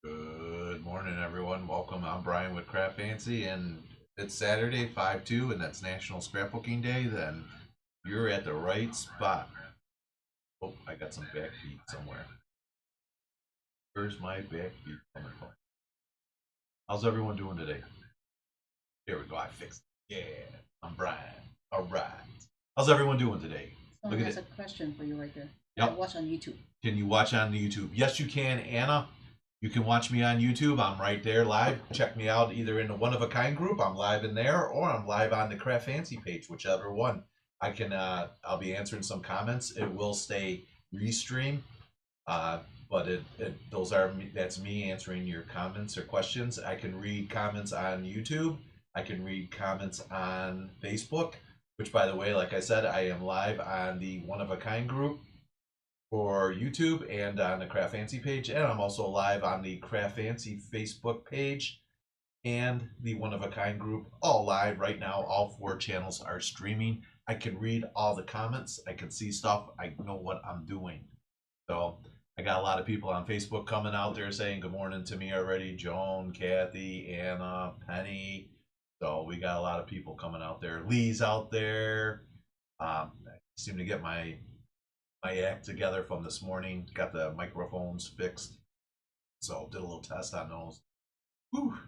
Good morning, everyone. Welcome. I'm Brian with CraftFancy, and it's Saturday, 5/2, and that's National Scrapbooking Day. Then you're at the right spot. Oh, I got some backbeat somewhere. Where's my backbeat coming from? How's everyone doing today? There we go. I fixed it. Yeah, I'm Brian. All right. How's everyone doing today? Someone has a question for you right there. Yep. Watch on YouTube. Can you watch on YouTube? Yes, you can, Anna. You can watch me on YouTube. I'm right there live. Check me out either in the One of a Kind group. I'm live in there, or I'm live on the CraftFancy page, whichever one. I can. I'll be answering some comments. It will stay restream, but that's me answering your comments or questions. I can read comments on YouTube. I can read comments on Facebook. Which, by the way, like I said, I am live on the One of a Kind group for YouTube and on the CraftFancy page, and I'm also live on the CraftFancy Facebook page and the One of a Kind group, all live right now. All 4 channels are streaming. I can read all the comments. I can see stuff. I know what I'm doing. So I got a lot of people on Facebook coming out there saying good morning to me already. Joan, Kathy, Anna, Penny. So we got a lot of people coming out there. Lee's out there. I seem to get my act together from this morning. Got the microphones fixed, so did a little test on those. Whew.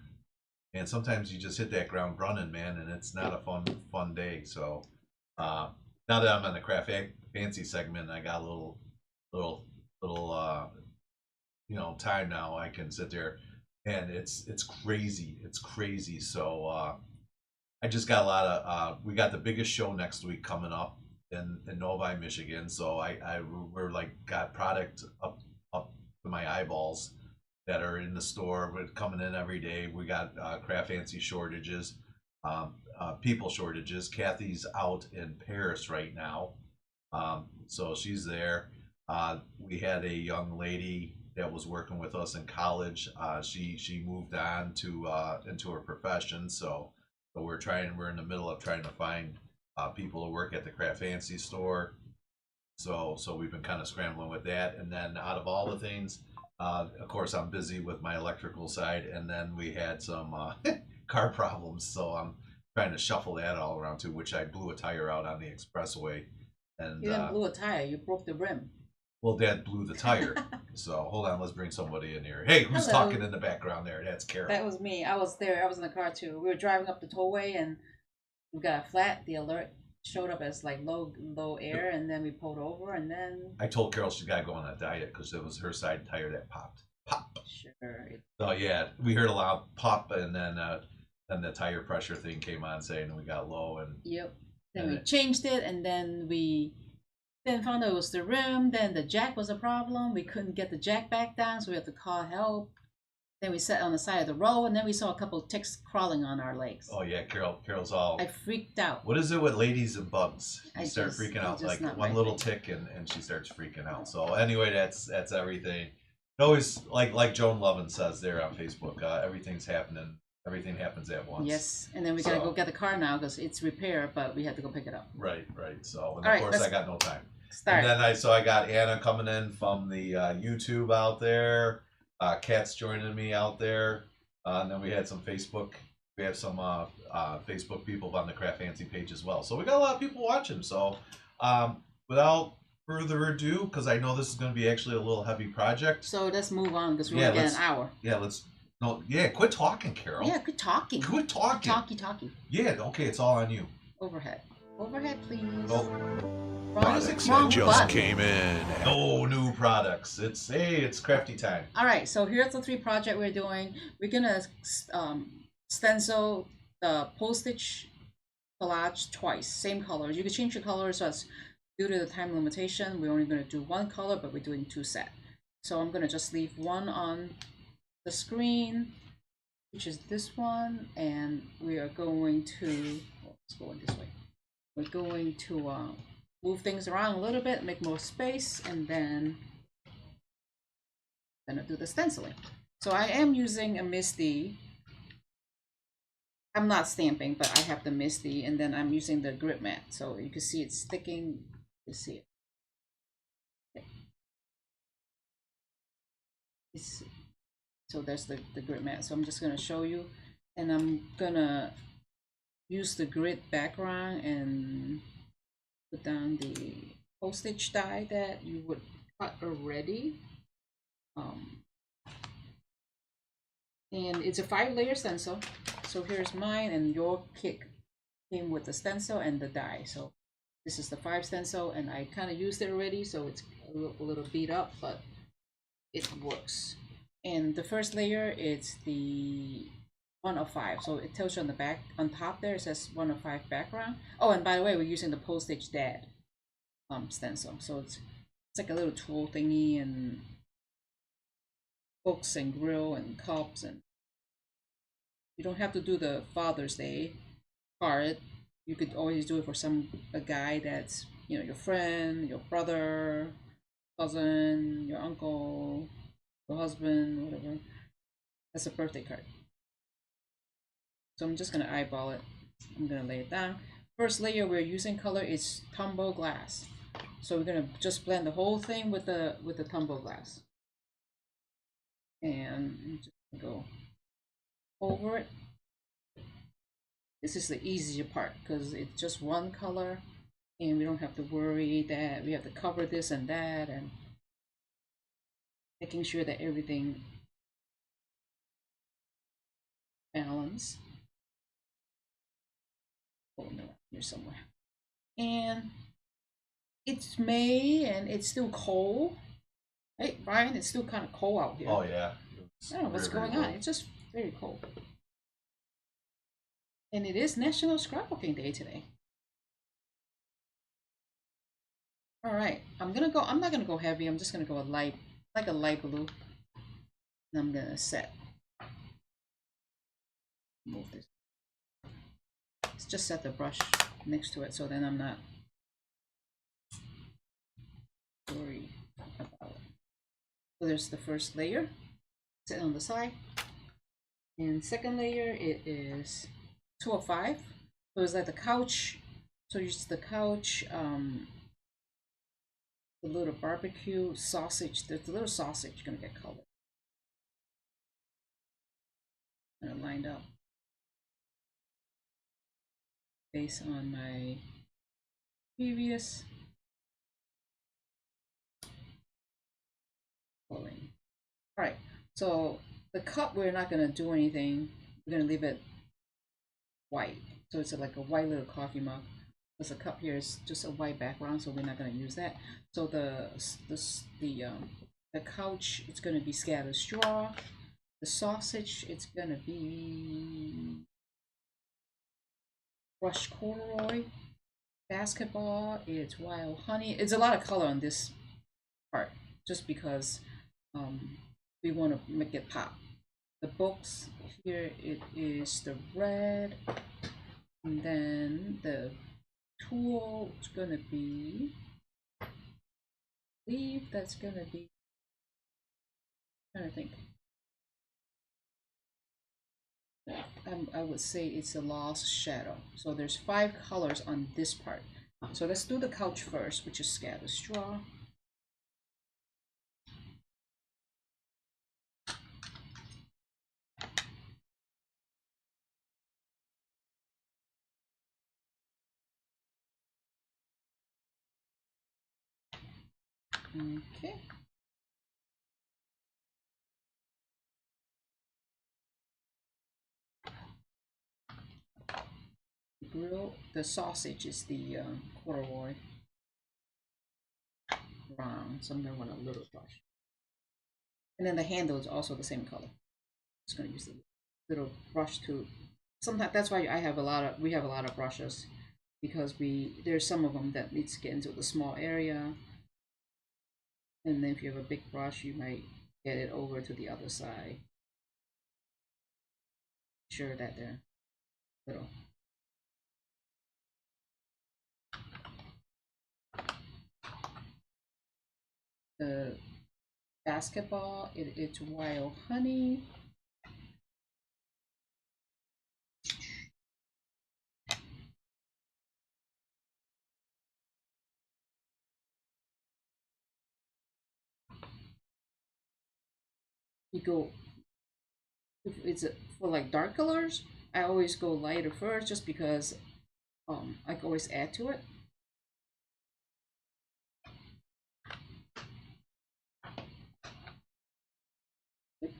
And sometimes you just hit that ground running, man, and it's not a fun day. So now that I'm on the CraftFancy segment, I got a little time now. I can sit there, and it's crazy. It's crazy. So I just got a lot of. We got the biggest show next week coming up in Novi, Michigan. So we're like got product up to my eyeballs that are in the store. We're coming in every day. We got CraftFancy shortages, people shortages. Kathy's out in Paris right now, so she's there. We had a young lady that was working with us in college. She moved on to into her profession. So we're in the middle of trying to find people to work at the CraftFancy store. So we've been kind of scrambling with that. And then out of all the things, of course, I'm busy with my electrical side. And then we had some car problems. So I'm trying to shuffle that all around too, which I blew a tire out on the expressway. And you didn't blew a tire, you broke the rim. Well, Dad blew the tire. So hold on, let's bring somebody in here. Hey, who's talking in the background there? That's Carol. That was me. I was there. I was in the car too. We were driving up the tollway and we got a flat. The alert showed up as like low air, and then we pulled over, and then I told Carol she's got to go on a diet because it was her side tire that popped. Pop. Sure. So yeah, we heard a loud pop, and then the tire pressure thing came on saying we got low, and yep. Then we changed it, and then we found out it was the rim. Then the jack was a problem. We couldn't get the jack back down, so we had to call help. Then we sat on the side of the road, and then we saw a couple of ticks crawling on our legs. Oh yeah, Carol's all. I freaked out. What is it with ladies and bugs? You start freaking out like one little tick, and she starts freaking out. So anyway, that's everything. It always like Joan Lovin says there on Facebook. Everything's happening. Everything happens at once. Yes, and then we gotta go get the car now because it's repaired, but we had to go pick it up. Right. So and of course I got no time. Start. And then I got Anna coming in from the YouTube out there. Kat's joining me out there, and then we had some Facebook. We have some Facebook people on the CraftFancy page as well. So we got a lot of people watching. So without further ado, because I know this is going to be actually a little heavy project. So let's move on because we're getting an hour. Yeah, quit talking, Carol. Yeah, quit talking. Quit talking. Talkie. Yeah, okay, it's all on you. Overhead, please. Oh. Products that just came in. No new products. It's crafty time. All right, so here's the 3 projects we're doing. We're gonna stencil the Postage Collage twice, same colors. You can change your colors, so it's due to the time limitation. We're only gonna do 1 color, but we're doing 2 sets. So I'm gonna just leave one on the screen, which is this one, and we are going to. Let's go in this way. We're going to move things around a little bit, make more space, and then I'm gonna do the stenciling. So I am using a Misty. I'm not stamping, but I have the Misty, and then I'm using the grip mat. So you can see it's sticking. You see it. Okay. It's So there's the grid mat. So I'm just gonna show you, and I'm gonna use the grid background and put down the postage die that you would cut already. And it's a 5-layer stencil. So here's mine, and your kit came with the stencil and the die. So this is the 5 stencil, and I kind of used it already, so it's a little beat up, but it works. And the first layer is the 1 of 5. So it tells you on the back, on top there, it says 1 of 5 background. Oh, and by the way, we're using the Postage Dad stencil. So it's like a little tool thingy, and books and grill and cups, and you don't have to do the Father's Day card. You could always do it for a guy that's, you know, your friend, your brother, cousin, your uncle, your husband, whatever. That's a birthday card. So I'm just gonna eyeball it. I'm gonna lay it down. First layer we're using color is Tumbled Glass. So we're gonna just blend the whole thing with the Tumbled Glass. And I'm just gonna go over it. This is the easier part because it's just one color, and we don't have to worry that we have to cover this and that, and making sure that everything balanced. Oh no, here somewhere. And it's May, and it's still cold. Hey, Brian, it's still kind of cold out here. Oh yeah. I don't know what's going on. It's just very cold. And it is National Scrapbooking Day today. All right, I'm not gonna go heavy. I'm just gonna go light, like a light blue. And I'm gonna set. Move this. Let's just set the brush next to it, so then I'm not worried about it. So there's the first layer. Set on the side. And second layer, it is 2 of 5. So it's like the couch. So use the couch, the little barbecue sausage. There's the little sausage gonna get colored. Kind of lined up based on my previous coloring. All right. So the cup, we're not gonna do anything. We're gonna leave it white. So it's like a white little coffee mug. Because the cup here is just a white background, so we're not gonna use that. So the couch, it's gonna be scattered straw. The sausage, it's gonna be brushed corduroy. Basketball, it's wild honey. It's a lot of color on this part, just because we want to make it pop. The books here, it is the red, and then the tool is gonna be, I believe that's gonna be, I'm trying to think. I would say it's a lost shadow. So there's 5 colors on this part. So let's do the couch first, which is scatter straw. Okay. Grill, the sausage is the corduroy brown, so I'm going to want a little brush. And then the handle is also the same color. Just going to use the little brush to, sometimes that's why we have a lot of brushes, because there's some of them that needs to get into the small area. And then if you have a big brush, you might get it over to the other side. Sure that they're little. The basketball, it's wild honey. You go if it's for like dark colors, I always go lighter first just because I can always add to it.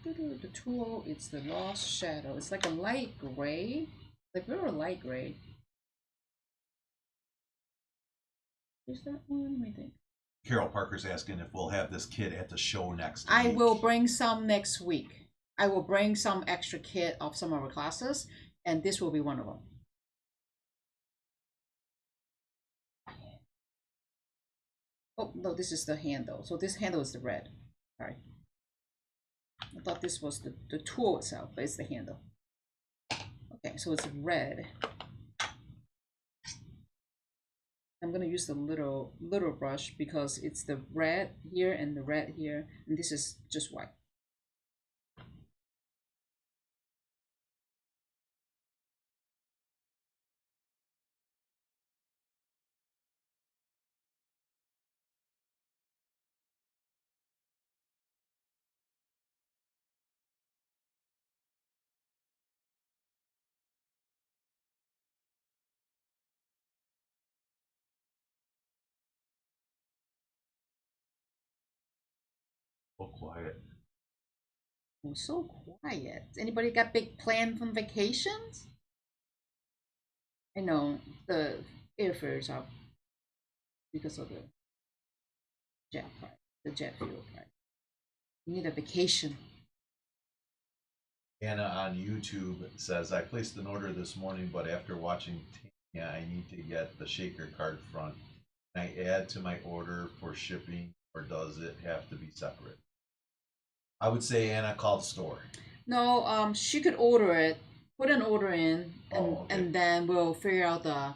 The tool, it's the Lost Shadow. It's like a light gray, like very light gray. Is that one? Let me think. Carol Parker's asking if we'll have this kit at the show next I week. will bring some next week. I will bring some extra kit of some of our classes, and this will be one of them. Oh, no, this is the handle. So this handle is the red. Sorry. I thought this was the tool itself, but it's the handle. Okay, so it's red. I'm gonna use the little brush because it's the red here and the red here, and this is just white. So quiet. Oh, so quiet. Anybody got big plan from vacations? I know the airfares are because of the jet price, the jet fuel price. You need a vacation. Anna on YouTube says, I placed an order this morning, but after watching Tanya, I need to get the shaker card front. Can I add to my order for shipping, or does it have to be separate? I would say Anna, call the store. No, she could order it, put an order in, and okay. and then we'll figure out the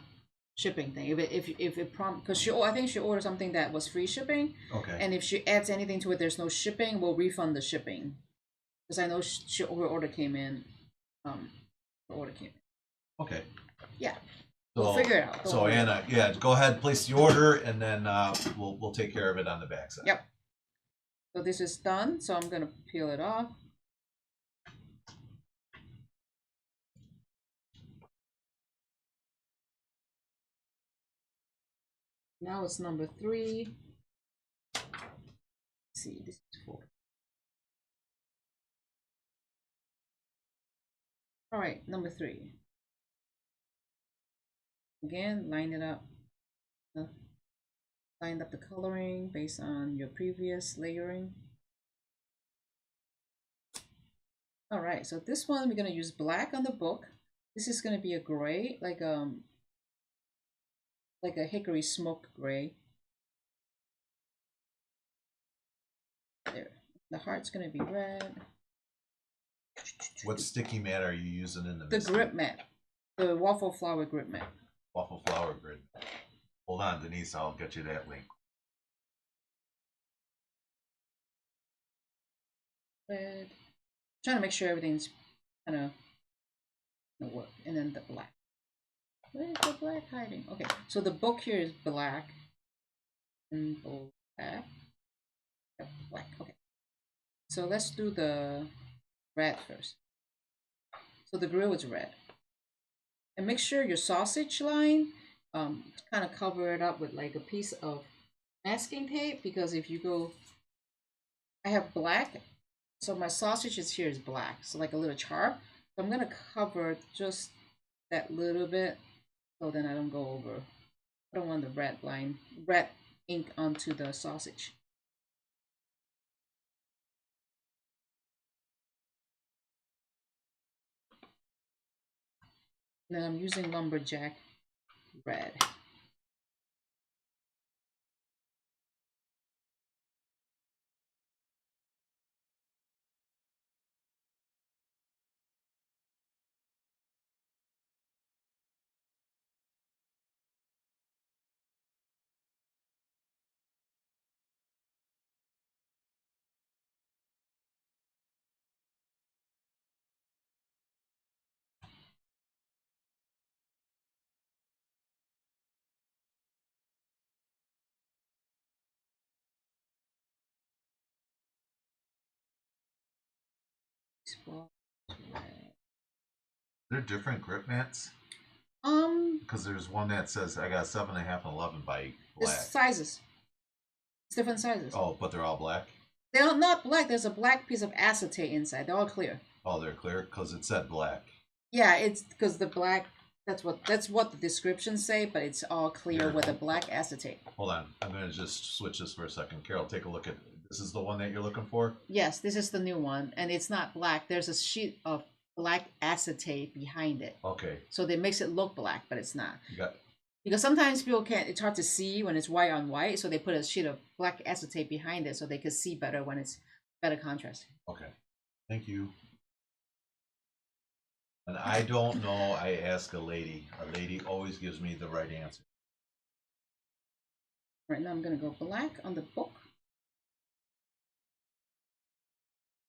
shipping thing. If it prompt, because I think she ordered something that was free shipping. Okay. And if she adds anything to it, there's no shipping. We'll refund the shipping. Because I know her order came in. Her order came in. Okay. Yeah. So, we'll figure it out. So Anna, yeah, go ahead, place the order, and then we'll take care of it on the backside. Yep. So this is done. So I'm gonna peel it off. Now it's number 3. Let's see, this is 4. All right, number 3. Again, line it up. Line up the coloring based on your previous layering. All right, so this one we're gonna use black on the book. This is gonna be a gray, like a Hickory Smoke gray. There. The heart's gonna be red. What sticky mat are you using in the grip mat, the waffle flower grip mat. Waffle flower grid. Hold on, Denise, I'll get you that link. Red. Trying to make sure everything's kind of work, and then the black. Where's the black hiding? Okay, so the book here is black and black. Yep, black. Okay. So let's do the red first. So the grill is red. And make sure your sausage line, kind of cover it up with like a piece of masking tape, because if you go, I have black, so my sausages here is black, so like a little char. So I'm gonna cover just that little bit, so then I don't go over. I don't want the red ink onto the sausage. Then I'm using Lumberjack red. They're different grip mats. Because there's one that says I got 7.5 and 11 by black. It's sizes. It's different sizes. Oh, but they're all black. They're not black. There's a black piece of acetate inside. They're all clear. Oh, they're clear because it said black. Yeah, it's because the black. That's what the descriptions say, but it's all clear with a black acetate. Hold on, I'm gonna just switch this for a second. Carol, take a look at this. Is the one that you're looking for? Yes, this is the new one, and it's not black. There's a sheet of black acetate behind it. Okay. So they makes it look black, but it's not. You got. Because sometimes people can't. It's hard to see when it's white on white, so they put a sheet of black acetate behind it, so they can see better when it's better contrast. Okay. Thank you. And I don't know, I ask a lady. A lady always gives me the right answer. Right now I'm going to go black on the book.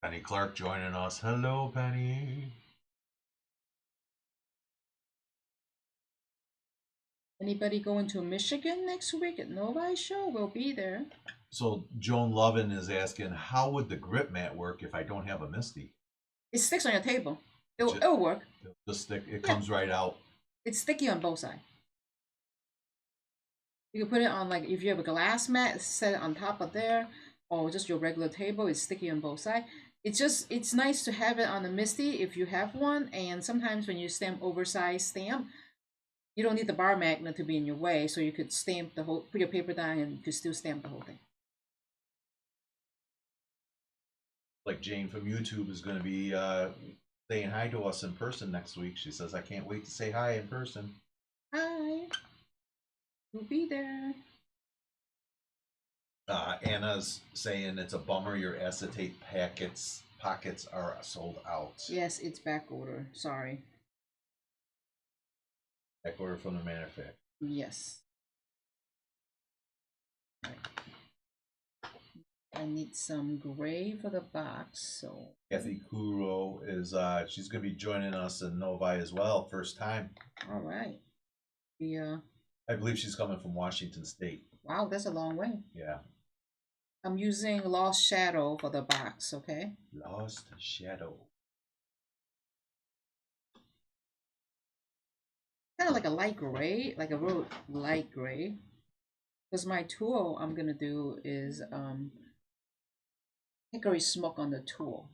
Penny Clark joining us. Hello, Penny. Anybody going to Michigan next week at Novi Show? We'll be there. So Joan Lovin is asking, how would the grip mat work if I don't have a Misty? It sticks on your table. It'll work. It'll just stick. It comes right out. It's sticky on both sides. You can put it on, like, if you have a glass mat, set it on top of there, or just your regular table. It's sticky on both sides. It's nice to have it on a Misty if you have one. And sometimes when you stamp oversized stamp, you don't need the bar magnet to be in your way, so you could stamp the whole, put your paper down, and you could still stamp the whole thing. Like Jane from YouTube is going to be saying hi to us in person next week. She says, I can't wait to say hi in person. Hi. We'll be there. Anna's saying it's a bummer your acetate pockets are sold out. Yes, it's back order. Sorry. Back order from the manufacturer. Yes. Right. I need some gray for the box, so. Kathy Kuro is she's gonna be joining us in Novi as well, first time. All right. Yeah. I believe she's coming from Washington State. Wow, that's a long way. Yeah. I'm using Lost Shadow for the box, okay? Lost Shadow. Kind of like a light gray, like a real light gray. Because my tool I'm gonna do is Hickory Smoke on the tool.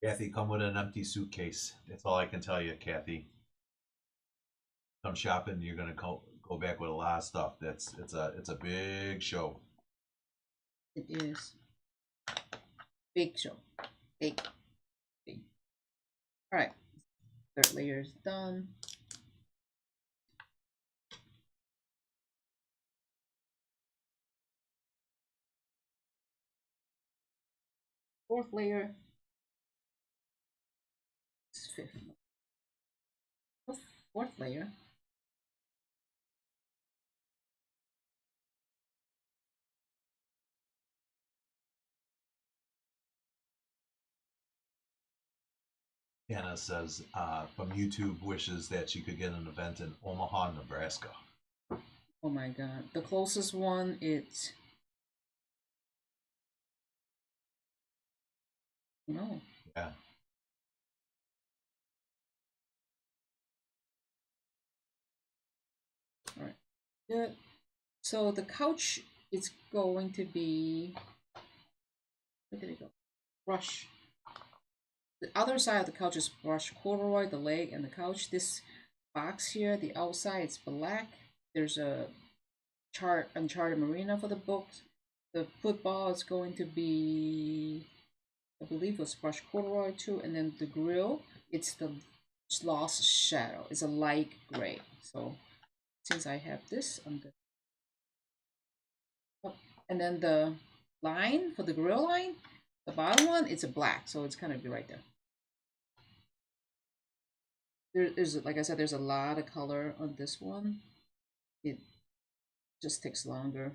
Kathy, come with an empty suitcase. That's all I can tell you, Kathy. Come shopping, you're gonna go back with a lot of stuff. It's a big show. It is. Big show. Big. All right. Third layer is done. Fourth layer. Fifth. Fourth layer. Anna says from YouTube wishes that she could get an event in Omaha, Nebraska. Oh my god. The closest one, it's no. Yeah. All right. Good. So the couch is going to be, where did it go? Brush. The other side of the couch is brushed corduroy, the leg and the couch. This box here, the outside is black. There's a Uncharted Mariner for the books. The football is going to be, I believe it was brushed corduroy too. And then the grill, it's the Lost Shadow. It's a light gray. So since I have this, I'm good. Oh, and then the line for the grill line, the bottom one, it's a black, so it's kind of be right there. There's, like I said, there's a lot of color on this one. It just takes longer.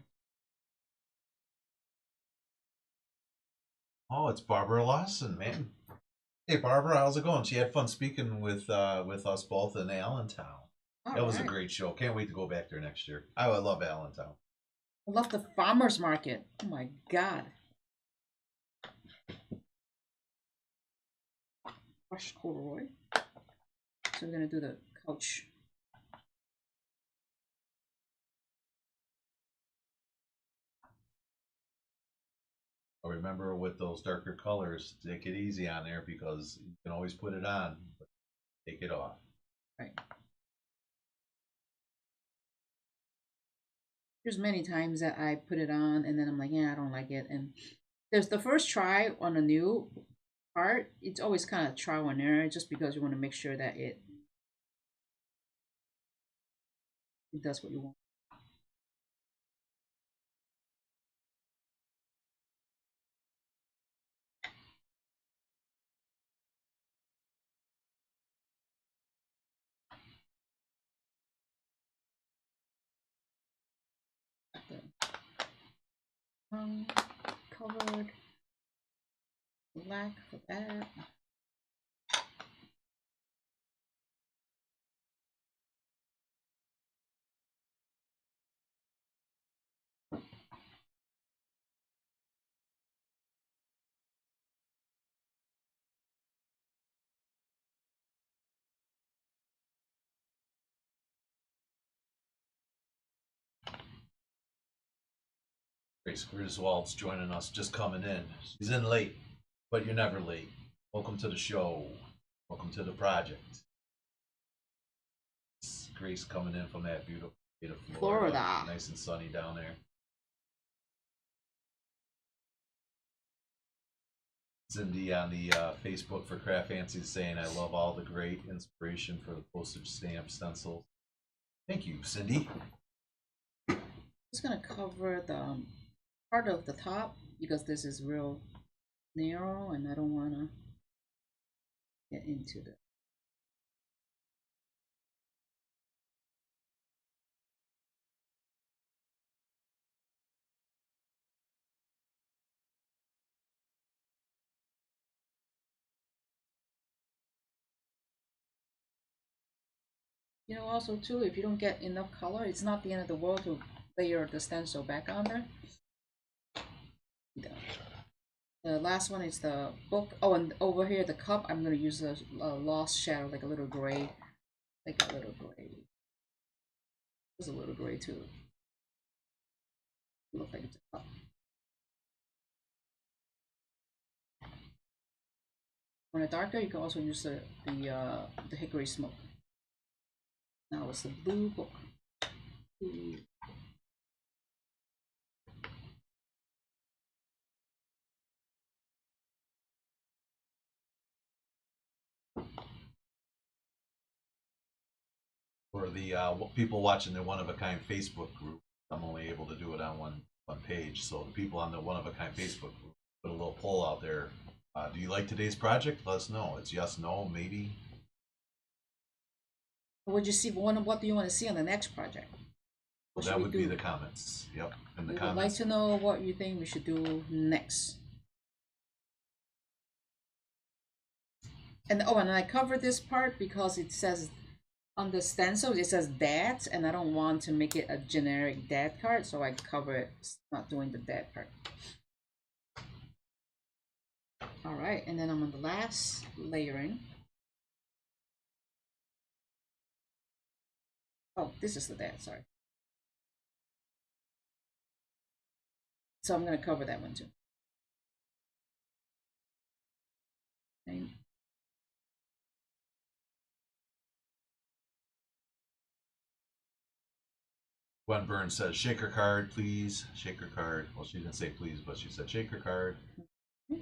Oh, it's Barbara Lawson, man. Hey, Barbara, how's it going? She had fun speaking with us both in Allentown. That was a great show. Can't wait to go back there next year. I love Allentown. I love the farmers market. Oh my god. Brush corduroy. So we're gonna do the couch. Remember, with those darker colors, take it easy on there because you can always put it on, but take it off. Right. There's many times that I put it on and then I'm like, yeah, I don't like it. And there's the first try on a new part. It's always kind of trial and error just because you want to make sure that it does what you want. Covered black for that. Grace Griswold's joining us, just coming in. She's in late, but you're never late. Welcome to the show. Welcome to the project. It's Grace coming in from that beautiful state of Florida. Nice and sunny down there. Cindy on the Facebook for CraftFancy is saying, I love all the great inspiration for the postage stamp stencil. Thank you, Cindy. I'm just going to cover the part of the top because this is real narrow and I don't want to get into the You know, also too, if you don't get enough color, it's not the end of the world to layer the stencil back on there. The last one is the book. Oh, and over here, the cup, I'm going to use a lost shadow, like a little gray. Like a little gray. There's a little gray too. Look like it's a cup. When it's darker, you can also use the Hickory Smoke. Now it's the blue book. For the people watching the One of a Kind Facebook group, I'm only able to do it on one page. So the people on the One of a Kind Facebook group, put a little poll out there. Do you like today's project? Let us know. It's yes, no, maybe. What do you want to see on the next project? Well, that would be the comments. Yep, in the comments. I'd like to know what you think we should do next. And and I covered this part because it says on the stencil it says Dad, and I don't want to make it a generic Dad card, so I cover it, not doing the Dad part. All right, and then I'm on the last layering. Oh, this is the Dad, sorry. So I'm going to cover that one too. Okay. Gwen Burns says, shaker card, please. Shaker card. Well, she didn't say please, but she said shaker card.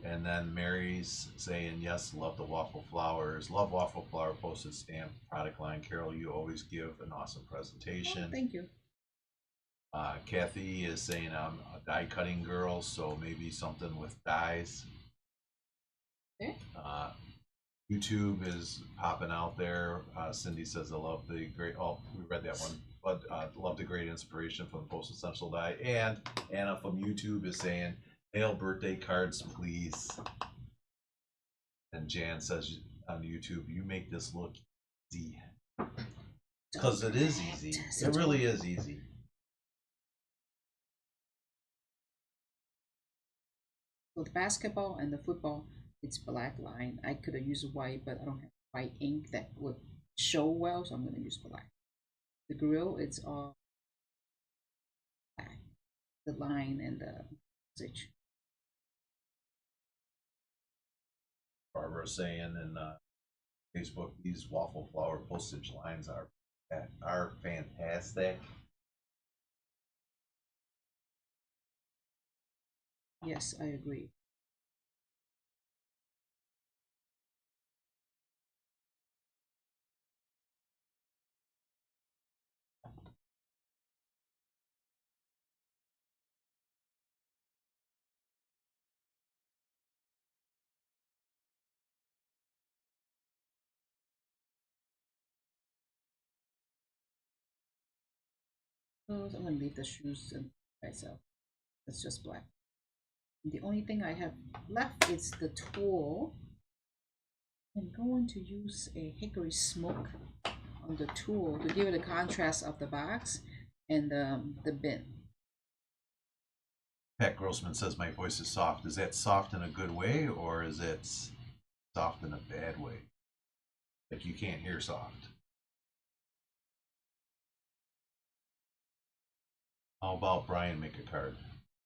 And then Mary's saying, yes, love the waffle flowers. Love waffle flower postage stamp product line. Carol, you always give an awesome presentation. Oh, thank you. Kathy is saying I'm a die cutting girl, so maybe something with dies. Okay. YouTube is popping out there. Cindy says, I love the great, oh, we read that one, but love the great inspiration from the Postage Essential Die. And Anna from YouTube is saying, mail birthday cards, please. And Jan says on YouTube, you make this look easy. Because it is easy. It really is easy. For the basketball and the football, it's black line. I could have used white, but I don't have white ink that would show well, so I'm going to use black. The grill, it's all black. The line and the postage. Barbara saying in Facebook, these waffle flower postage lines are fantastic. Yes, I agree. I'm gonna leave the shoes and myself. It's just black. And the only thing I have left is the tool. I'm going to use a Hickory Smoke on the tool to give it a contrast of the box and the bin. Pat Grossman says my voice is soft. Is that soft in a good way, or is it soft in a bad way? Like you can't hear soft. How about Brian make a card?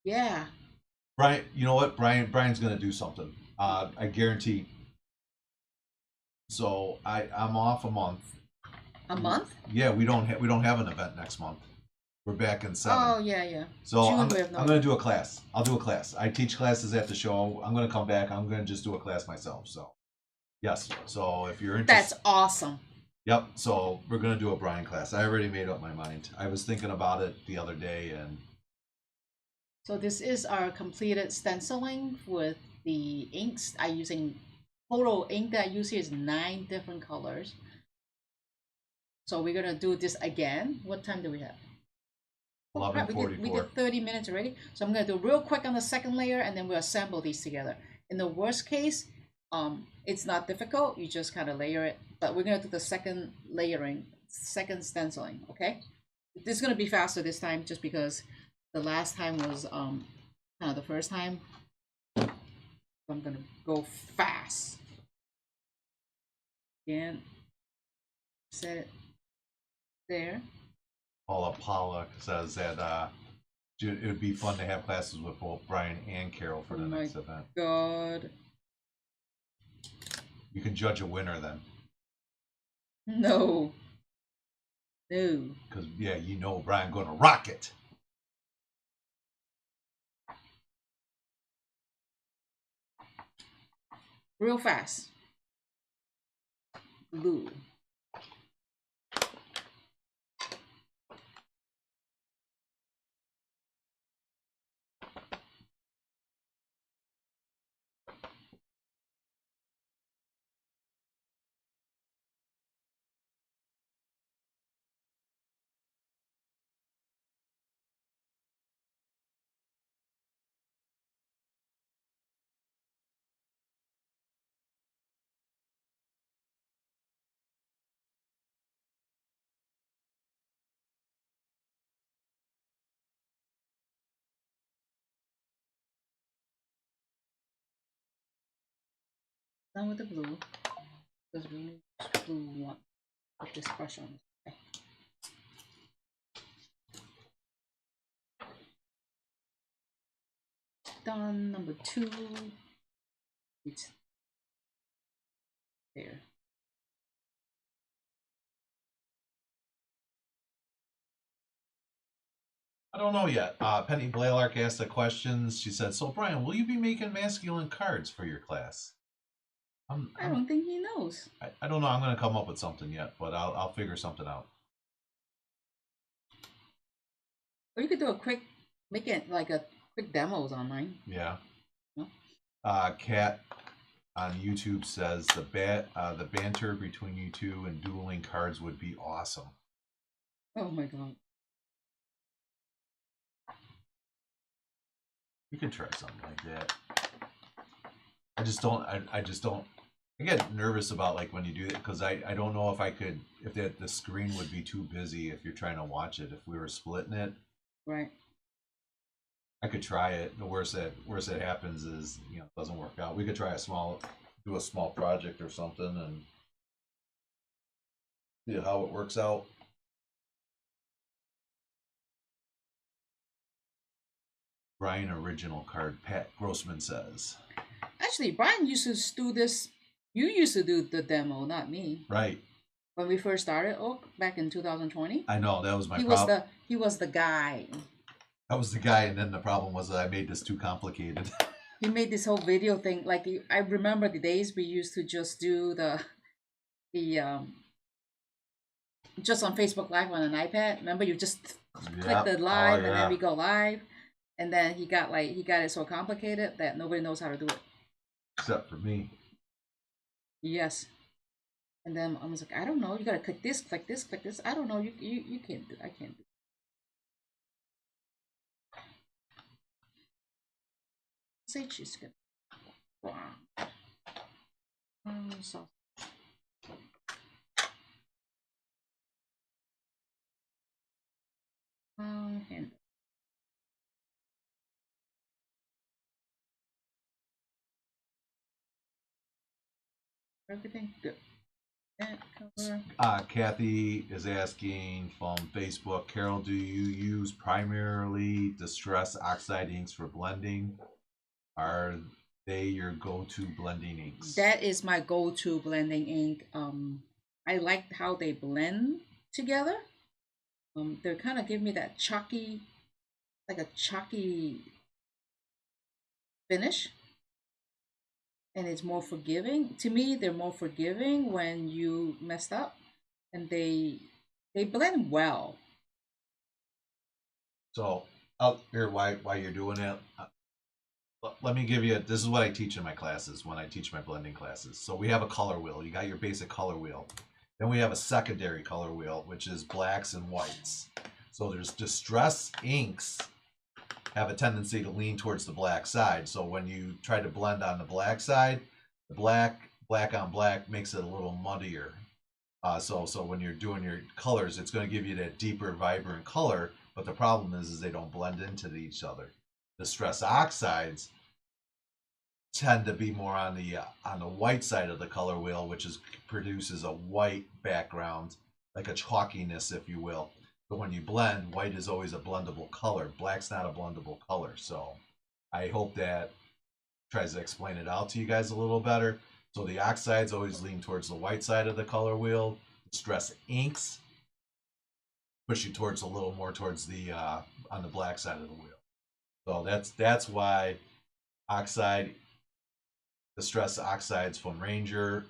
Yeah. Brian, you know what? Brian's gonna do something. I guarantee. So I'm off a month. A month? Yeah, we don't have an event next month. We're back in 7. Oh yeah. So June, I'm we have no gonna do a class. I'll do a class. I teach classes at the show. I'm gonna come back. I'm gonna just do a class myself. So yes. So if you're interested, That's awesome. yep. So we're gonna do a Brian class. I already made up my mind. I was thinking about it the other day, and So this is our completed stenciling with the inks. I'm using total ink that I use here is 9 different colors. So we're gonna do this again. What time do we have? Oh, crap, we 11:44. did 30 minutes already. So I'm gonna do real quick on the second layer, and then we'll assemble these together. In the worst case, it's not difficult. You just kind of layer it. But we're gonna do the second layering, second stenciling. Okay. This is gonna be faster this time, just because the last time was kind of the first time. So I'm gonna go fast. Again, set it there. Paula Pollock says that it would be fun to have classes with both Brian and Carol for the next event. God. You can judge a winner then. No. No. Because, yeah, you know Brian going to rock it. Real fast. Blue. Done with the blue, because we need blue one. Put this brush on. Okay. Done. Number 2. It's there. I don't know yet. Penny Blaylark asked the questions. She said, so Brian, will you be making masculine cards for your class? I don't think he knows. I don't know. I'm going to come up with something yet, but I'll figure something out. Or you could do a quick, make it like a quick demos online. Yeah. No? Kat on YouTube says the banter between you two and dueling cards would be awesome. Oh my god. You can try something like that. I just don't. I get nervous about like when you do it because I don't know if I could if the screen would be too busy if you're trying to watch it if we were splitting it. Right. I could try it. The worst that happens is, you know, it doesn't work out. We could try do a small project or something and see how it works out. Brian original card, Pat Grossman says. Actually, Brian used to do this. You used to do the demo, not me. Right. When we first started, back in 2020. I know, that was my problem. He was the guy. I was the guy, and then the problem was that I made this too complicated. He made this whole video thing. Like, I remember the days we used to just do the just on Facebook Live on an iPad. Remember, you just click the live, and then we go live. And then he got it so complicated that nobody knows how to do it. Except for me. Yes. And then I was like, I don't know. You gotta click this, click this, click this. I don't know. You can't do. I can't do. Sage is good. Wow. So. And everything good. Kathy is asking from Facebook, Carol, do you use primarily distress oxide inks for blending? Are they your go-to blending inks? That is my go-to blending ink. I like how they blend together. They kind of give me that chalky, like a chalky finish. And it's more forgiving. To me, they're more forgiving when you messed up, and they blend well. So out here, while you're doing it, let me give you. This is what I teach in my classes when I teach my blending classes. So we have a color wheel. You got your basic color wheel. Then we have a secondary color wheel, which is blacks and whites. So there's distress inks have a tendency to lean towards the black side. So when you try to blend on the black side, the black on black makes it a little muddier. So when you're doing your colors, it's going to give you that deeper, vibrant color. But the problem is they don't blend into each other. Distress oxides tend to be more on the white side of the color wheel, which produces a white background, like a chalkiness, if you will. But when you blend, white is always a blendable color. Black's not a blendable color. So I hope that tries to explain it out to you guys a little better. So the oxides always lean towards the white side of the color wheel. Distress inks push you towards a little more towards the on the black side of the wheel. So that's why distress oxides from Ranger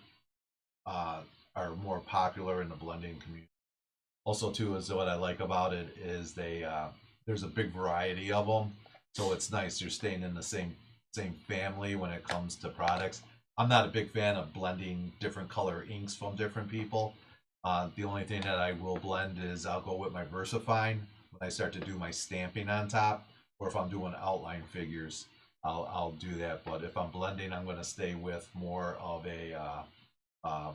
are more popular in the blending community. Also, too, is what I like about it is there's a big variety of them, so it's nice you're staying in the same family when it comes to products. I'm not a big fan of blending different color inks from different people. The only thing that I will blend is I'll go with my VersaFine when I start to do my stamping on top, or if I'm doing outline figures, I'll do that. But if I'm blending, I'm going to stay with more of a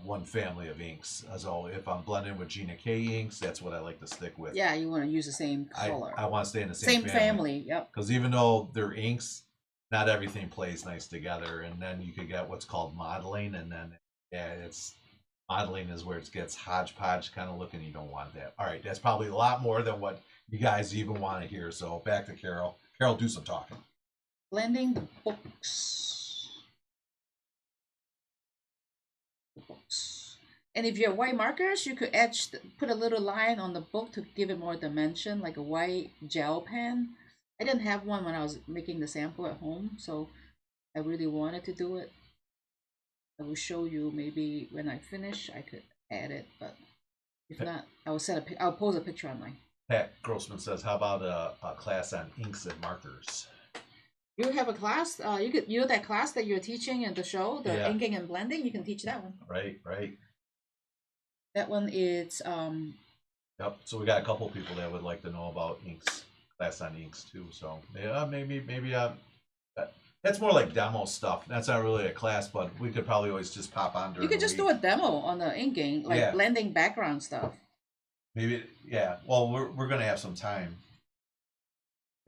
one family of inks. So if I'm blending with Gina K inks, that's what I like to stick with. Yeah, you want to use the same color. I want to stay in the same family. Yep. Because even though they're inks, not everything plays nice together, and then you could get what's called modeling, and then modeling is where it gets hodgepodge kind of looking. You don't want that. All right, that's probably a lot more than what you guys even want to hear. So back to Carol. Carol, do some talking. Blending the books. And if you have white markers, you could put a little line on the book to give it more dimension, like a white gel pen. I didn't have one when I was making the sample at home, so I really wanted to do it. I will show you maybe when I finish. I could add it, but if not, I'll post a picture online. Pat Grossman says, "How about a class on inks and markers?" You have a class. You know that class that you're teaching in the show, the inking and blending. You can teach that one. Right. That one is Yep. So we got a couple people that would like to know about inks, class on inks too. So yeah, maybe that's more like demo stuff. That's not really a class, but we could probably always just pop on during. You could just do a demo on the inking, like blending background stuff. Maybe, yeah. Well, we're gonna have some time.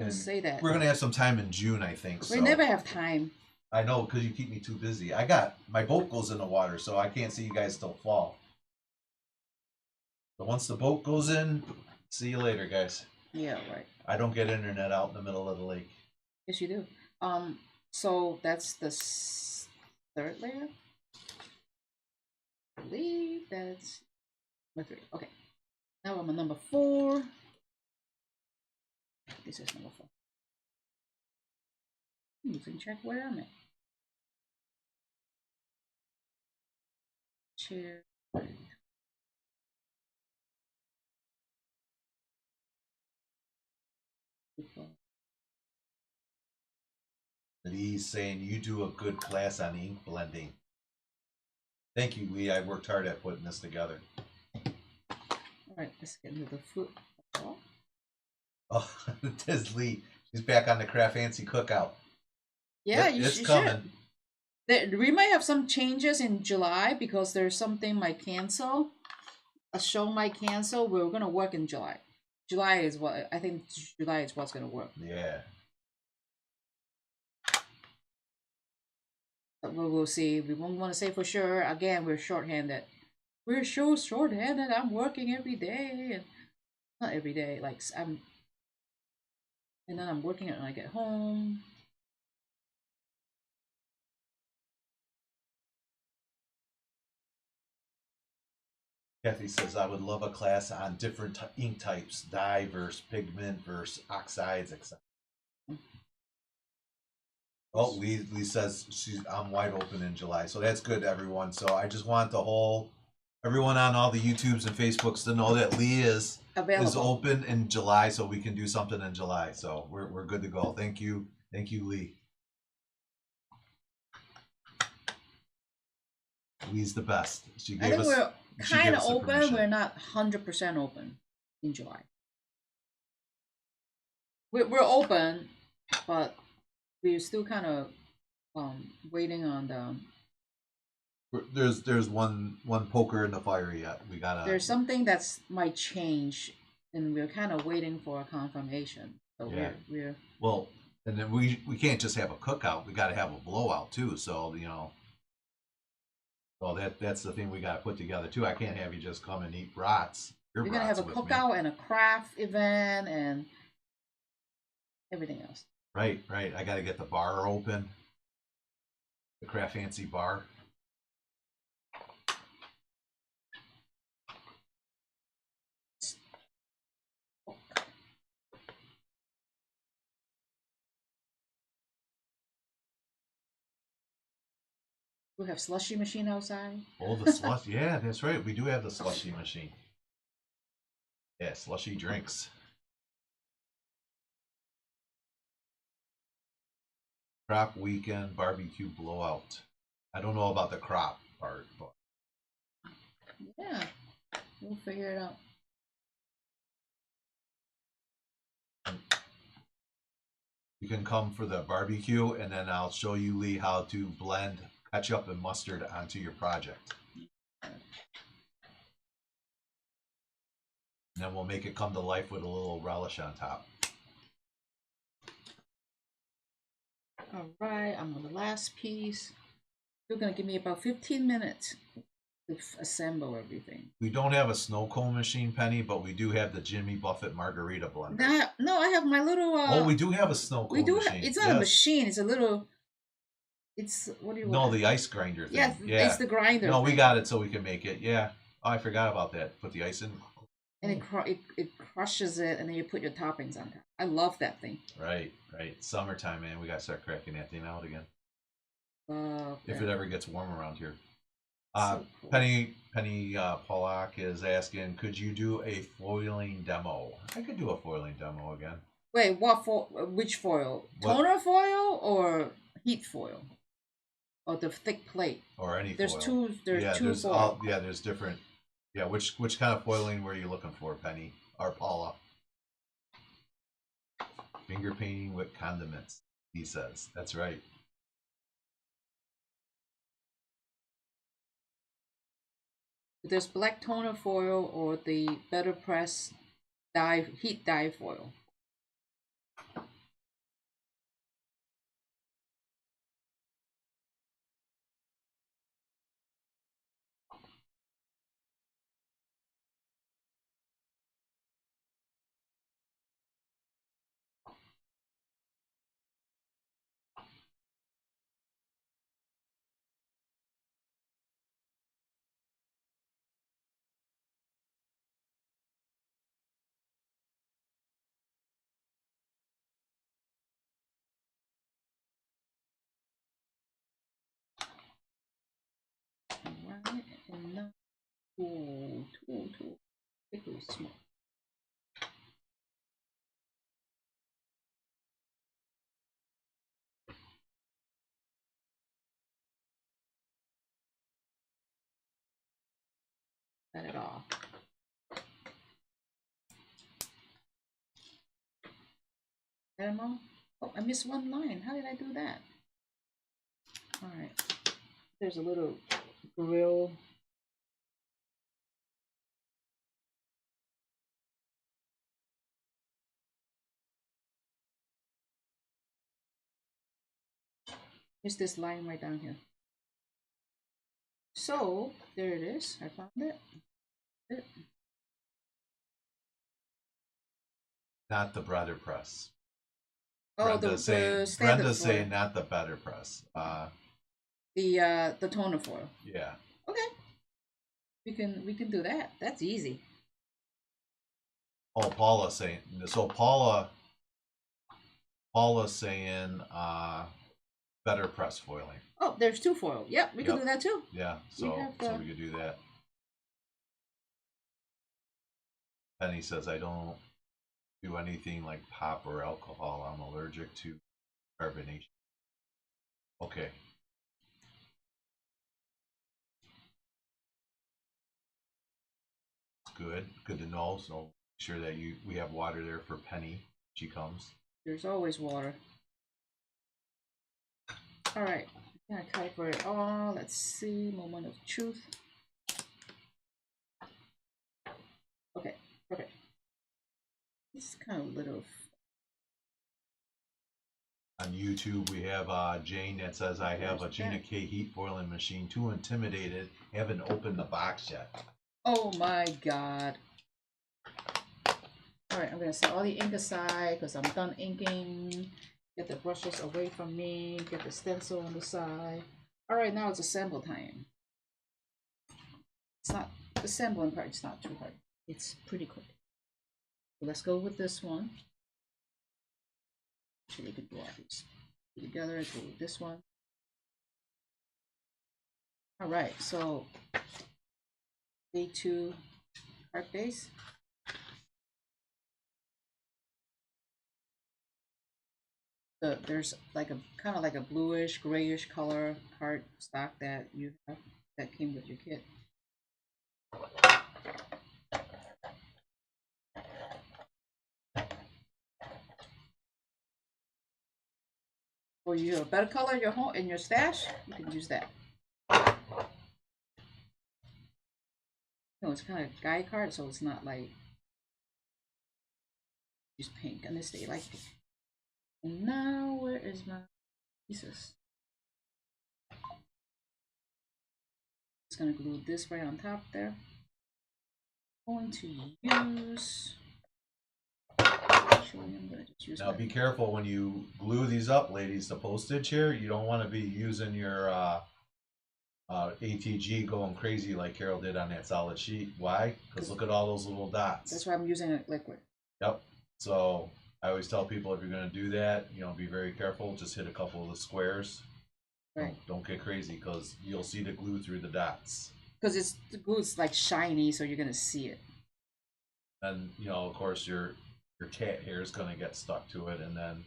Let's say that. We're gonna have some time in June, I think. We so. never have time. I know, because you keep me too busy. My boat goes in the water, so I can't see you guys till fall. But once the boat goes in, see you later, guys. Yeah, right. I don't get internet out in the middle of the lake. Yes, you do. So that's the third layer. I believe that's number 3. Okay. Now I'm on number 4. This is number 4. You can check where I'm at. Chair. Lee's saying you do a good class on ink blending. Thank you, Lee. I worked hard at putting this together. Alright, let's get into the foot. Oh, there's Lee. She's back on the CraftFancy cookout. Yeah, it's you coming. should. We might have some changes in July because there's something might cancel. A show might cancel. We're gonna work in July. July is what I think. July is what's gonna work. Yeah. But we'll see. We won't want to say for sure. Again, we're shorthanded. We're so shorthanded. I'm working every day, and not every day. Like and then I'm working when I get home. Kathy says, I would love a class on different ink types, dye versus pigment versus oxides, etc. Oh, Lee says I'm wide open in July, so that's good, everyone. So I just want everyone on all the YouTubes and Facebooks to know that Lee is open in July, so we can do something in July. So we're good to go. Thank you, Lee. Lee's the best. She gave us. We're kind of open. We're not 100% open in July. We're open, but we're still kind of waiting on the. There's one poker in the fire yet. We gotta. There's something that's might change, and we're kind of waiting for a confirmation. So yeah. we're well, and then we can't just have a cookout. We got to have a blowout too. So Well, that's the thing we got to put together too. I can't have you just come and eat brats. We're gonna have a cookout and a craft event and everything else. Right. I got to get the bar open, the CraftFancy bar. We have slushy machine outside. Oh, the slush! Yeah, that's right. We do have the slushy machine. Yeah, slushy drinks. Crop weekend barbecue blowout. I don't know about the crop part, but yeah, we'll figure it out. You can come for the barbecue, and then I'll show you, Lee, how to blend ketchup and mustard onto your project. And then we'll make it come to life with a little relish on top. All right, I'm on the last piece. You're gonna give me about 15 minutes to assemble everything. We don't have a snow cone machine, Penny, but we do have the Jimmy Buffett margarita blender. No, I have my little. Oh, we do have a snow cone machine. It's not a machine. It's a little. It's what do you? No, the ice grinder thing. Yes, yeah, it's the grinder. No, we got it so we can make it. Yeah. Oh, I forgot about that. Put the ice in. And it crushes it, and then you put your toppings on top. I love that thing. Right. Summertime, man. We got to start cracking that thing out again. Okay. If it ever gets warm around here. So cool. Penny Pollock is asking, could you do a foiling demo? I could do a foiling demo again. Wait, which foil? Toner foil or heat foil? Or the thick plate? Or any There's foil. There's two foils. There's different. Yeah, which kind of foiling were you looking for, Penny or Paula? Finger painting with condiments, he says. That's right. There's black toner foil or the better press heat dye foil. No. Tool. Hickory Smoke. Cut it off. Animal. Oh, I missed one line. How did I do that? All right. There's a little grill. Here's this line right down here. So there it is. I found it. Not the breader press. Oh, Brenda's the saying not the better press. The toner foil. Yeah. Okay. We can do that. That's easy. Oh, Paula's saying so. Paula's saying better press foiling. Oh, there's two foil. Yep, we can do that too. Yeah, so we could do that. Penny says I don't do anything like pop or alcohol. I'm allergic to carbonation. Okay. Good to know. So make sure that we have water there for Penny. She comes. There's always water. All right, I'm gonna cover it all. Let's see. Moment of truth. Okay, perfect. It's kind of little. On YouTube, we have Jane that says, I have a Gina K heat foiling machine. Too intimidated. Haven't opened the box yet. Oh my god. Alright, I'm going to set all the ink aside because I'm done inking. Get the brushes away from me. Get the stencil on the side. Alright, now it's assemble time. It's not, the assembling part is not too hard. It's pretty quick. So let's go with this one. Actually, you can do all these together. Let's go with this one. Alright, so A2 art base. There's like a kind of like a bluish, grayish color cardstock that you have that came with your kit. Or you have a better color in your home in your stash, you can use that. No, it's kind of guy card, so it's not like use pink, and this they like pink. And now where is my pieces? Just gonna glue this right on top there. I'm going to use. Actually, I'm gonna just use. Now be careful when you glue these up, ladies. The postage here, you don't want to be using your ATG going crazy like Carol did on that solid sheet. Why? Because look at all those little dots. That's why I'm using a liquid. Yep. So I always tell people if you're going to do that, you know, be very careful. Just hit a couple of the squares. Right. Don't get crazy because you'll see the glue through the dots. Because the glue's like shiny, so you're gonna see it. And you know, of course, your cat hair is going to get stuck to it, and then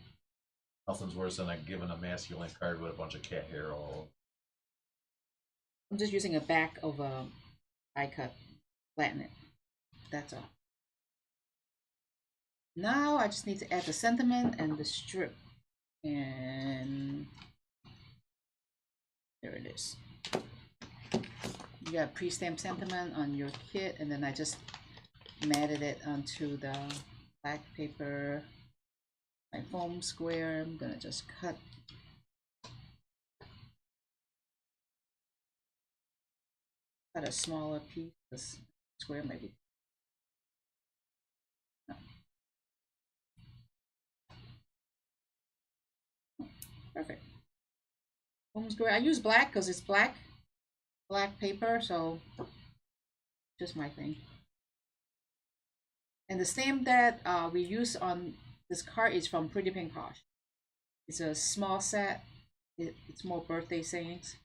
nothing's worse than like giving a masculine card with a bunch of cat hair all over. I'm just using a back of a die cut, flatten it. That's all. Now I just need to add the sentiment and the strip, and there it is. You got pre-stamped sentiment on your kit, and then I just matted it onto the black paper, my foam square. I'm gonna just cut. Cut a smaller piece. This square maybe. No. Perfect. Foam square. I use black because it's black paper, so just my thing. And the stamp that we use on this card is from Pretty Pink Posh. It's a small set. It's more birthday sayings.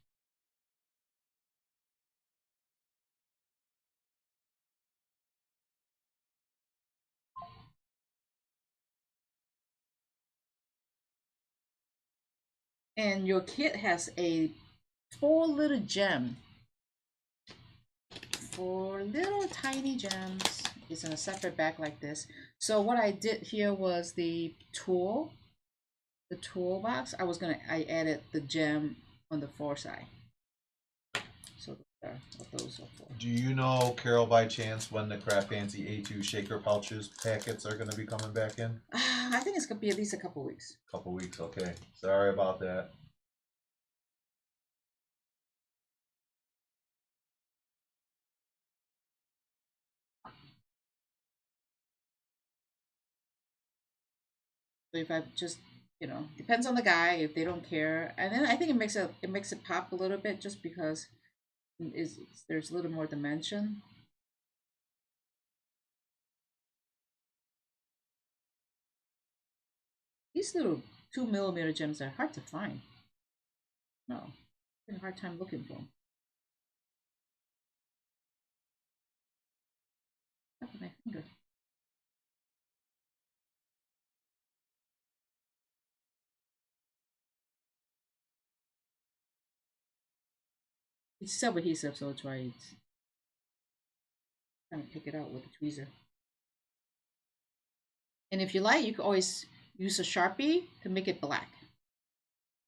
and your kit has a 4 little gem. 4 little tiny gems. It's in a separate bag like this. So what I did here was the toolbox. I added the gem on the 4 side. So there, what those are for. Do you know, Carol, by chance, when the CraftFancy A2 shaker pouches packets are going to be coming back in? I think it's gonna be at least a couple weeks. Couple weeks, okay. Sorry about that. So if I just, depends on the guy if they don't care, and then I think it makes it pop a little bit just because there's a little more dimension. These little 2mm gems are hard to find. No, I'm having a hard time looking for them. Tap with my finger. It's self-adhesive, so it's right. Trying to pick it out with a tweezer. And if you like, you can always use a Sharpie to make it black.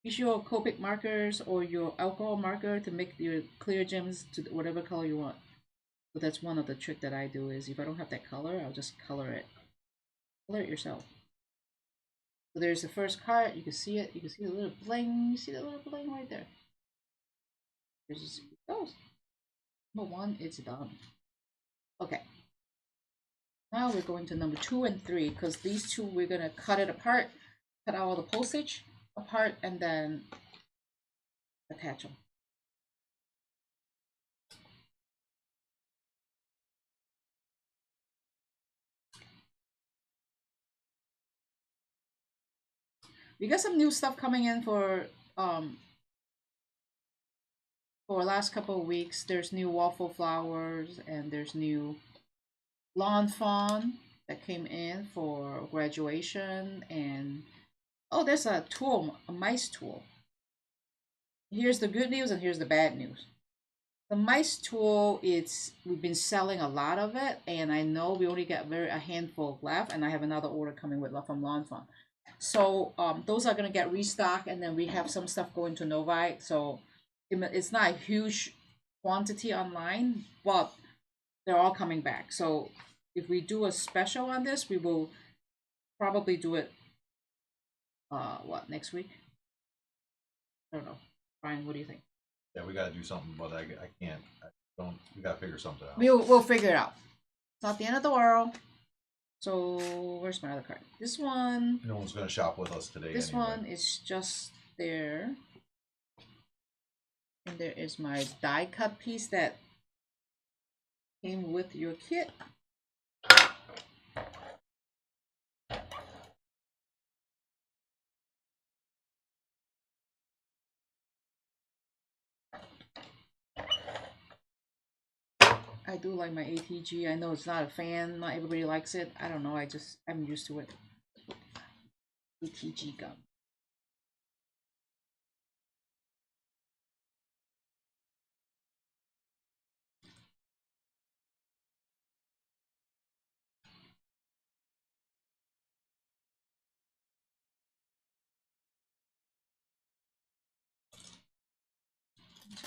Use your Copic markers or your alcohol marker to make your clear gems to whatever color you want. So that's one of the trick that I do is if I don't have that color, I'll just color it. Color it yourself. So there's the first card. You can see it. You can see the little bling. You see the little bling right there. There's those. Number 1, it's done. Okay. Now we're going to number 2 and 3 because these two we're gonna cut it apart, cut out all the postage apart, and then attach them. We got some new stuff coming in for last couple of weeks. There's new waffle flowers and there's new lawn fawn that came in for graduation, and oh, there's a tool, a mice tool. Here's the good news and here's the bad news. The mice tool, we've been selling a lot of it, and I know we only got a handful left, and I have another order coming with from Lawn Fawn. So those are gonna get restocked, and then we have some stuff going to Novi. So it's not a huge quantity online, but they're all coming back. So if we do a special on this, we will probably do it next week? I don't know. Brian, what do you think? Yeah, we got to do something, but I can't. We got to figure something out. We'll figure it out. It's not the end of the world. So where's my other card? This one. No one's going to shop with us today. This anyway. one is just there. And there is my die cut piece that came with your kit. I do like my ATG. I know it's not a fan. Not everybody likes it. I don't know. I'm used to it. ATG gum.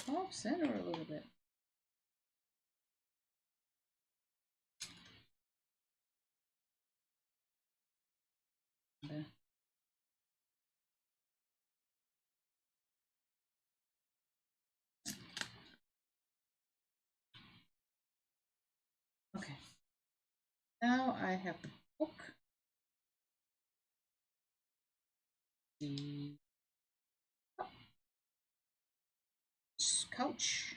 Off center a little bit. There. Okay. Now I have the book. The couch.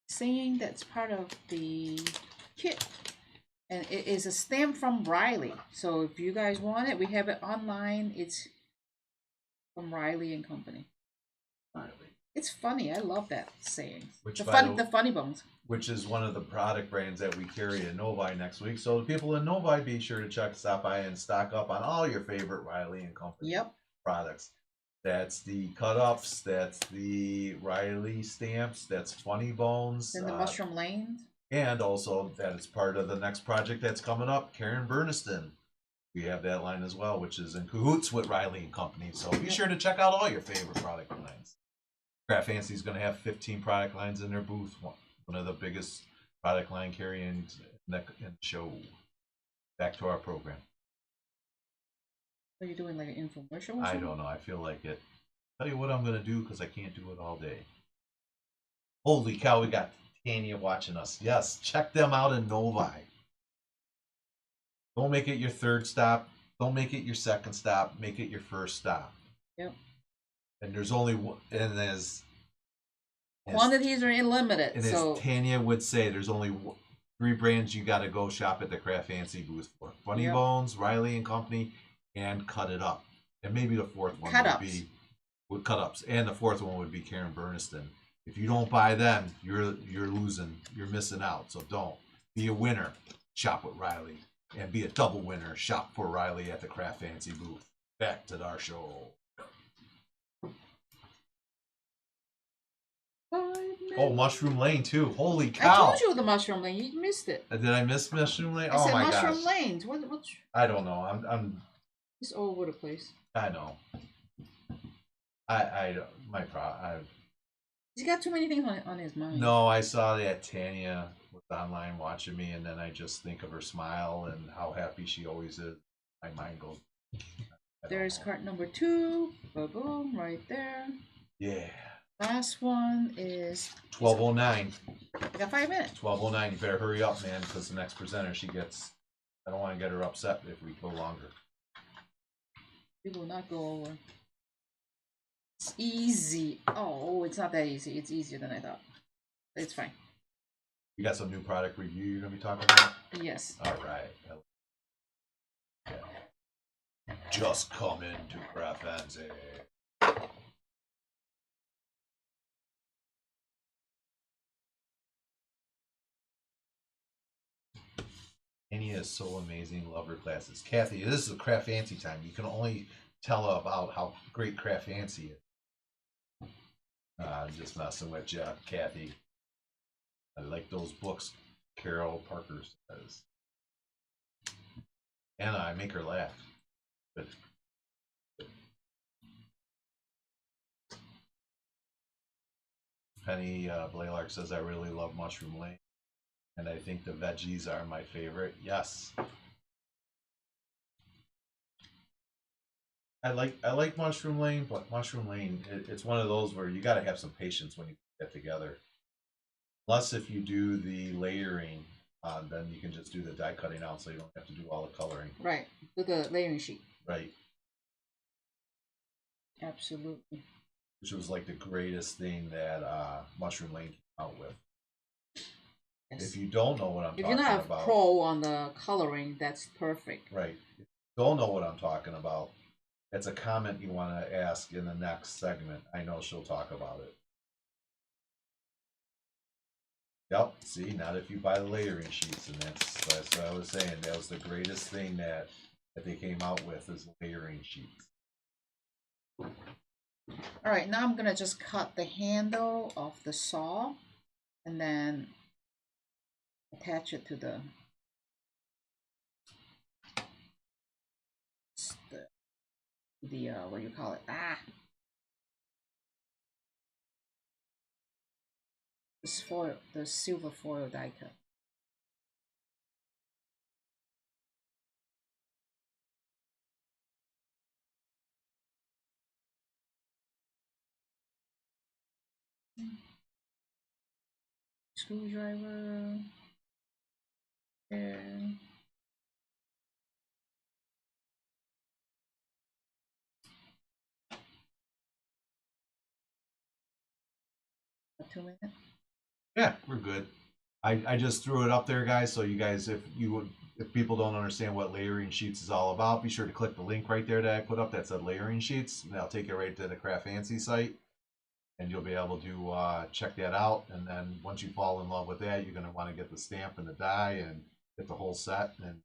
Saying that's part of the kit. And it is a stamp from Riley. So if you guys want it, we have it online. It's from Riley and Company. It's funny. I love that saying. Which, The by funny, the funny bones. which is one of the product brands that we carry in Novi next week. So the people in Novi, be sure to stop by and stock up on all your favorite Riley and Company Yep. products. That's the cut ups, that's the Riley stamps, that's Funny Bones, Then the Mushroom Lane. and also that is part of the next project that's coming up, Karen Berniston. We have that line as well, which is in cahoots with Riley and Company. So be sure to check out all your favorite product lines. CraftFancy is going to have 15 product lines in their booth. One of the biggest product line carrying in the show. Back to our program. Are you doing like an infomercial or I something? don't know. I feel like it. Tell you what I'm going to do because I can't do it all day. Holy cow, we got Tanya watching us. Yes, check them out in Novi. Don't make it your third stop. Don't make it your second stop. Make it your first stop. Yep. And there's only one, and as quantities are unlimited. And so as Tanya would say, there's only 3 brands you got to go shop at the CraftFancy booth for: Funny Bones, Riley and Company, and Cut It Up. And maybe the fourth one would be with Cut Ups, and the fourth one would be Karen Berniston. If you don't buy them, you're losing. You're missing out. So don't be a winner. Shop with Riley, and be a double winner. Shop for Riley at the CraftFancy booth. Back to our show. Oh, Mushroom Lane too. Holy cow! I told you the Mushroom Lane. You missed it. Did I miss Mushroom Lane? I said my Mushroom gosh. Lane. What? I don't know. I'm. It's all over the place. I know. He's got too many things on his mind. No, I saw that Tanya was online watching me, and then I just think of her smile and how happy she always is. My mind goes. There's cart number 2. Boom, right there. Yeah. Last one is 12:09. I got 5 minutes. 12:09. You better hurry up, man, because the next presenter, she gets. I don't want to get her upset if we go longer. We will not go over. It's easy. Oh, it's not that easy. It's easier than I thought. It's fine. You got some new product review you're gonna be talking about? Yes. All right. Yeah. Just come into CraftFancy. Annie is so amazing. Love her classes. Kathy, this is a CraftFancy time. You can only tell about how great CraftFancy is. I'm just messing with you, Kathy. I like those books Carol Parker says. Anna, I make her laugh. Good. Penny Blaylark says, I really love Mushroom Lane. And I think the veggies are my favorite. Yes. I like Mushroom Lane, but Mushroom Lane, it's one of those where you got to have some patience when you get together. Plus, if you do the layering, then you can just do the die cutting out, so you don't have to do all the coloring. Right. With the layering sheet. Right. Absolutely. Which was like the greatest thing that Mushroom Lane came out with. Yes. If you don't know what I'm talking about. If you're not a pro on the coloring, that's perfect. Right. If you don't know what I'm talking about, it's a comment you want to ask in the next segment. I know she'll talk about it. Yep. See, not if you buy the layering sheets, and that's what I was saying. That was the greatest thing that they came out with is layering sheets. All right, now I'm gonna just cut the handle of the saw, and then attach it to the what do you call it? This foil, the silver foil die cut. Screwdriver. There. A 2 minute. Yeah, we're good. I just threw it up there, guys, so you guys, if people don't understand what layering sheets is all about, be sure to click the link right there that I put up that said layering sheets, and that'll take you right to the CraftFancy site. and you'll be able to check that out. And then once you fall in love with that, you're going to want to get the stamp and the die and get the whole set and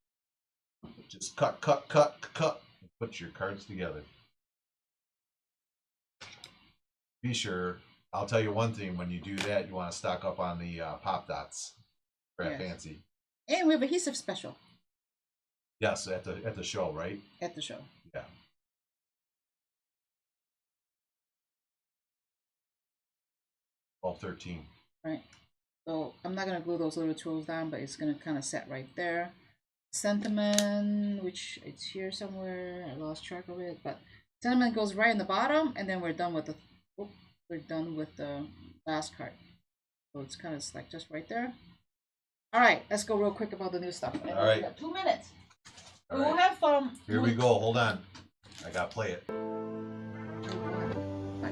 just cut, and put your cards together. Be sure, I'll tell you one thing, when you do that, you want to stock up on the pop dots. CraftFancy. And we have adhesive special. Yes, at the show, right? At the show. Yeah. $12.13. Right. So I'm not gonna glue those little tools down, but it's gonna kind of set right there. Sentiment, which it's here somewhere. I lost track of it, but sentiment goes right in the bottom, and then we're done with the. Oh, we're done with the last card. So it's kind of like just right there. All right, let's go real quick about the new stuff. All right. We got 2 minutes. All We will right. have Here we go. Hold on. I gotta play it.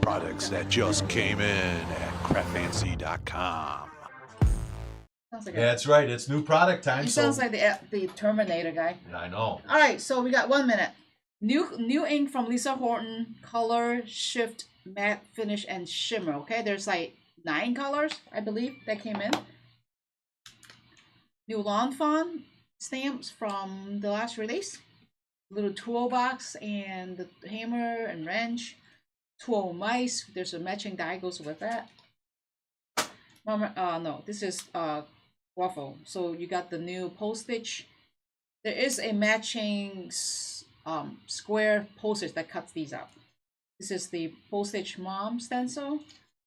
Products that just came in at CraftFancy.com. Sounds like Yeah, that's right. It's new product time. He sounds like the Terminator guy. Yeah, I know. All right, so we got 1 minute. New ink from Lisa Horton. Color Shift Matte Finish and Shimmer. Okay, there's like 9 colors, I believe, that came in. New Lawn Fawn stamps from the last release. Little toolbox and the hammer and wrench. Tool mice. There's a matching die goes with that. No, this is waffle. So you got the new postage. There is a matching square postage that cuts these out. This is the postage mom stencil.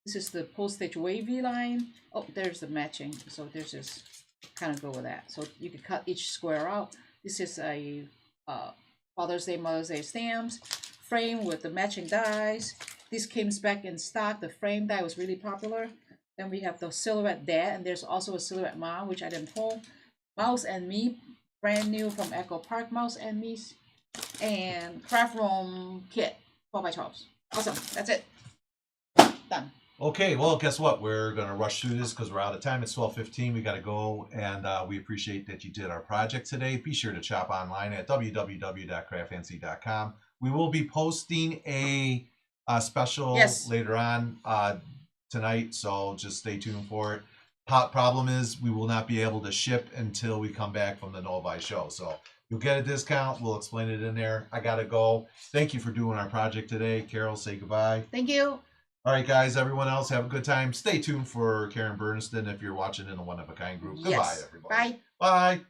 This is the postage wavy line. Oh, there's the matching. So there's this kind of go with that. So you can cut each square out. This is a Father's Day, Mother's Day stamps. Frame with the matching dies. This came back in stock. The frame die was really popular. Then we have the silhouette dad, and there's also a silhouette mom, which I didn't pull. Mouse and Me, brand new from Echo Park. Mouse and Me, and Craft Room kit, 12x12s. Awesome. That's it. Done. Okay, well, guess what? We're going to rush through this because we're out of time. It's 12:15. We got to go, and we appreciate that you did our project today. Be sure to shop online at www.craftfancy.com. We will be posting a special later on tonight, so just stay tuned for it. Problem is, we will not be able to ship until we come back from the Novi show. So you'll get a discount. We'll explain it in there. I got to go. Thank you for doing our project today. Carol, say goodbye. Thank you. All right, guys, everyone else, have a good time. Stay tuned for Karen Berniston if you're watching in the One of a Kind group. Goodbye, everybody. Bye. Bye.